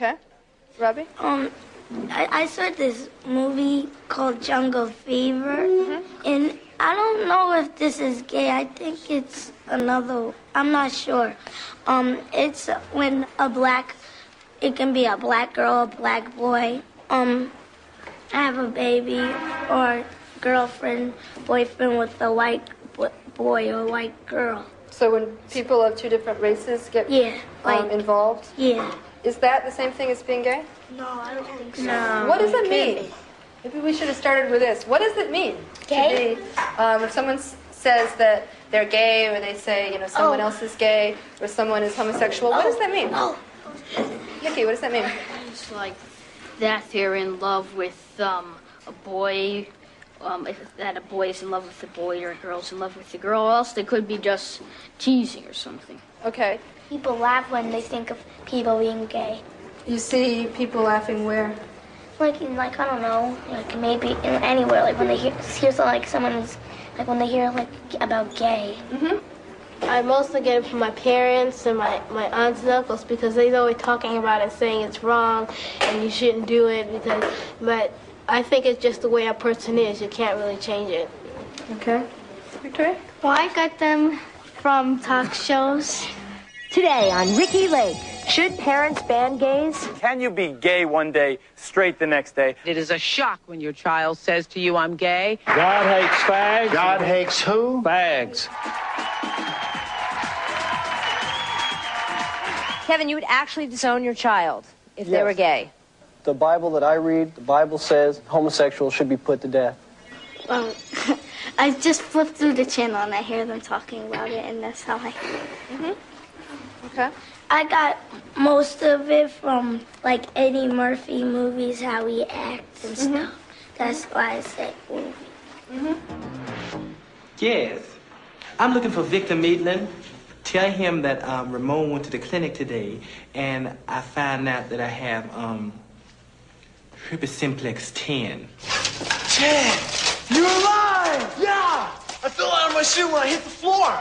Okay. Robbie? I saw this movie called Jungle Fever, and I don't know if this is gay. I think it's another, I'm not sure. It's when it can be a black girl, a black boy, have a baby or girlfriend, boyfriend with a white boy or white girl. So when people of two different races get involved? Yeah. Is that the same thing as being gay? No, I don't think so. No. What does it mean? Maybe we should have started with this. What does it mean? Gay? If someone says that they're gay, or they say, someone else is gay, or someone is homosexual, what does that mean? Nikki, what does that mean? It's like that they're in love with a boy, that a boy is in love with the boy or a girl's in love with the girl, or else they could be just teasing or something. Okay. People laugh when they think of people being gay. You see people laughing where? Like I don't know, like maybe anywhere, like when they hear something like someone is, like when they hear like about gay. I mostly get it from my parents and my aunts and uncles because they're always talking about it, saying it's wrong and you shouldn't do it but I think it's just the way a person is. You can't really change it. Okay. Victoria? Well, I got them from talk shows. Today on Ricky Lake, should parents ban gays? Can you be gay one day, straight the next day? It is a shock when your child says to you, I'm gay. God hates fags. God hates who? Fags. Kevin, you would actually disown your child if they were gay? The Bible that I read, the Bible says homosexuals should be put to death. I just flip through the channel and I hear them talking about it, and that's how I hear it. Okay. I got most of it from like Eddie Murphy movies, how he acts and stuff. That's why I said movie. Yes. I'm looking for Victor Maitland. Tell him that Ramon went to the clinic today, and I found out that I have herpes simplex 10. Chad, you're alive! Yeah! I fell out of my shoe when I hit the floor.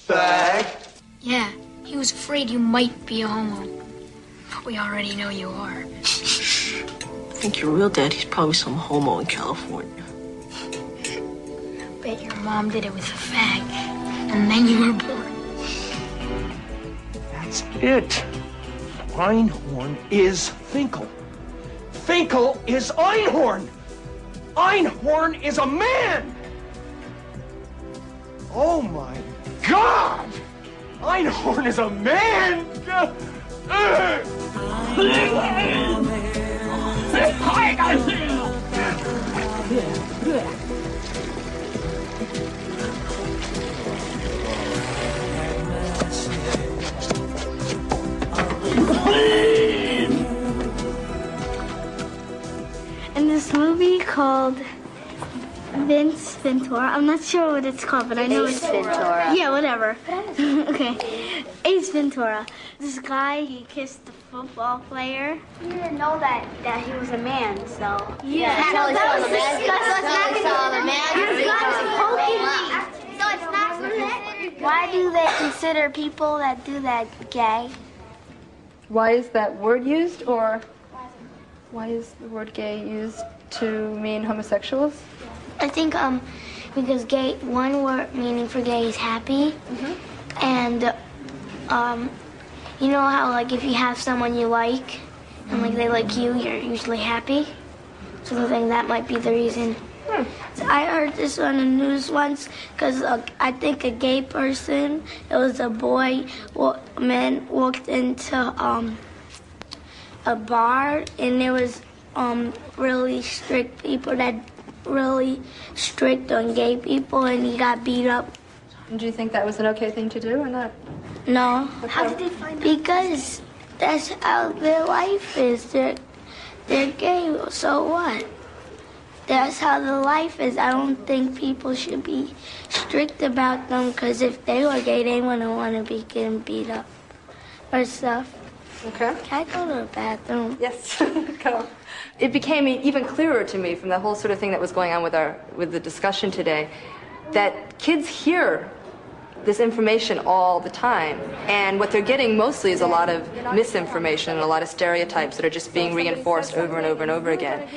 Fag. Yeah, he was afraid you might be a homo. But we already know you are. I think your real daddy's probably some homo in California. Bet your mom did it with a fag, and then you were born. That's it. Einhorn is Finkel. Finkel is Einhorn. Einhorn is a man. Oh my God! Einhorn is a man! In this movie called Vince Ventura. I'm not sure what it's called, but I know it's Ventura. Yeah, whatever. Okay. Ace Ventura. This guy, he kissed the football player. You didn't know that he was a man, so. Yeah, that was Why do they consider people that do that gay? Why is that word used, or why is the word gay used to mean homosexuals? I think because gay, one word meaning for gay is happy, and you know how like if you have someone you like and like they like you, you're usually happy. So I think that might be the reason. So I heard this on the news once because I think a gay person, it was a boy, man walked into a bar and there was really strict people that really strict on gay people, and he got beat up. And do you think that was an okay thing to do or not? No. How did they find out? Because that's how their life is. They're gay, so what? That's how the life is. I don't think people should be strict about them, because if they were gay, they wouldn't want to be getting beat up or stuff. Okay. Can I go to the bathroom? Yes, go. It became even clearer to me from the whole sort of thing that was going on with the discussion today, that kids hear this information all the time, and what they're getting mostly is a lot of misinformation and a lot of stereotypes that are just being reinforced over and over and over again.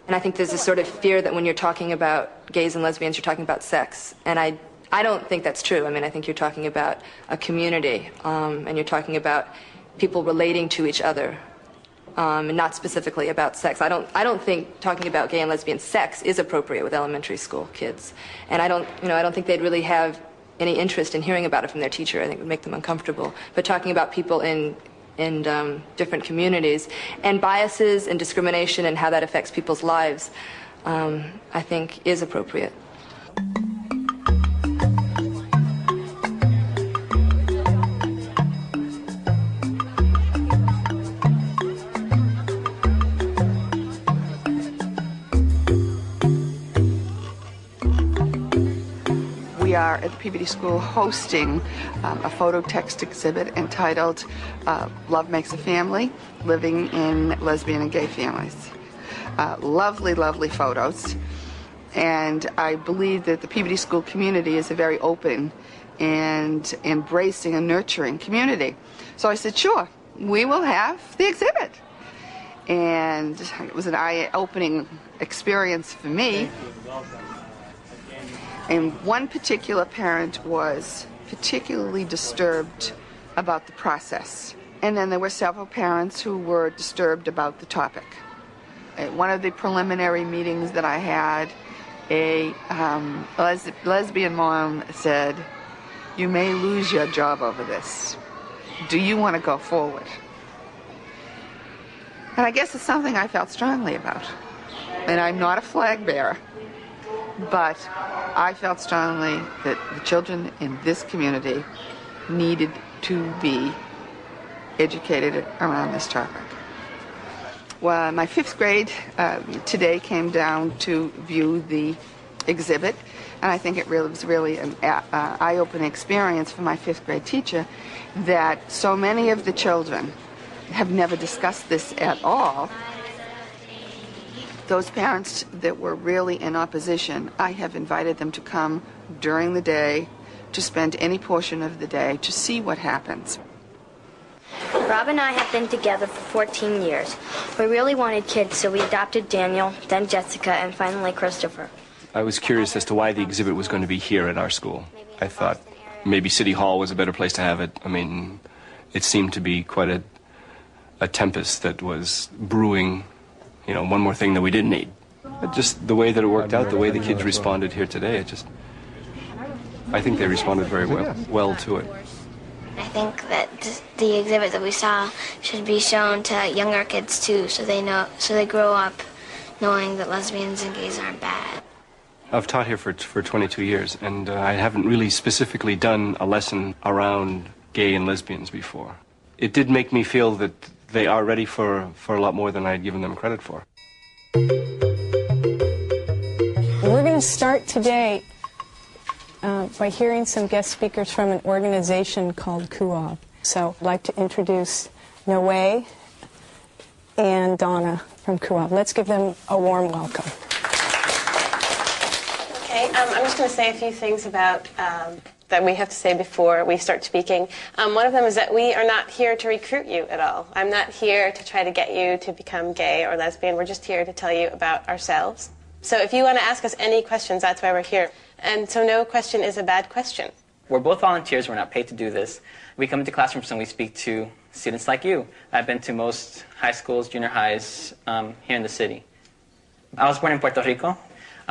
And I think there's this sort of fear that when you're talking about gays and lesbians, you're talking about sex, and I don't think that's true. I mean, I think you're talking about a community, and you're talking about people relating to each other, and not specifically about sex. I don't think talking about gay and lesbian sex is appropriate with elementary school kids, and I don't think they'd really have any interest in hearing about it from their teacher. I think it would make them uncomfortable. But talking about people in different communities and biases and discrimination and how that affects people's lives, I think is appropriate. We are at the Peabody School hosting a photo text exhibit entitled Love Makes a Family, Living in Lesbian and Gay Families. Lovely, lovely photos. And I believe that the Peabody School community is a very open and embracing and nurturing community. So I said, sure, we will have the exhibit. And it was an eye-opening experience for me. And one particular parent was particularly disturbed about the process. And then there were several parents who were disturbed about the topic. At one of the preliminary meetings that I had, a lesbian mom said, "You may lose your job over this. Do you want to go forward?" And I guess it's something I felt strongly about. And I'm not a flag bearer. But I felt strongly that the children in this community needed to be educated around this topic. Well, my 5th grade today came down to view the exhibit, and I think it was really an eye-opening experience for my 5th grade teacher that so many of the children have never discussed this at all. Those parents that were really in opposition, I have invited them to come during the day, to spend any portion of the day, to see what happens. Rob and I have been together for 14 years. We really wanted kids, so we adopted Daniel, then Jessica, and finally Christopher. I was curious as to why the exhibit was going to be here at our school. I thought maybe City Hall was a better place to have it. I mean, it seemed to be quite a tempest that was brewing. You know, one more thing that we didn't need. But just the way that it worked out, the way the kids responded here today, I think they responded very well to it. I think that the exhibit that we saw should be shown to younger kids too, so they grow up knowing that lesbians and gays aren't bad. I've taught here for 22 years, and I haven't really specifically done a lesson around gay and lesbians before. It did make me feel that they are ready for a lot more than I had given them credit for. We're going to start today by hearing some guest speakers from an organization called KUOV. So I'd like to introduce Noe and Donna from KUOV. Let's give them a warm welcome. Okay, I'm just going to say a few things about that we have to say before we start speaking. One of them is that we are not here to recruit you at all. I'm not here to try to get you to become gay or lesbian. We're just here to tell you about ourselves. So if you want to ask us any questions, that's why we're here. And so no question is a bad question. We're both volunteers. We're not paid to do this. We come into classrooms and we speak to students like you. I've been to most high schools, junior highs here in the city. I was born in Puerto Rico.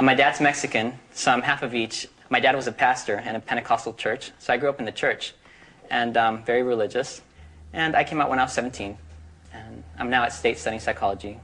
My dad's Mexican, so I'm half of each. My dad was a pastor in a Pentecostal church, so I grew up in the church, and very religious. And I came out when I was 17, and I'm now at State studying psychology.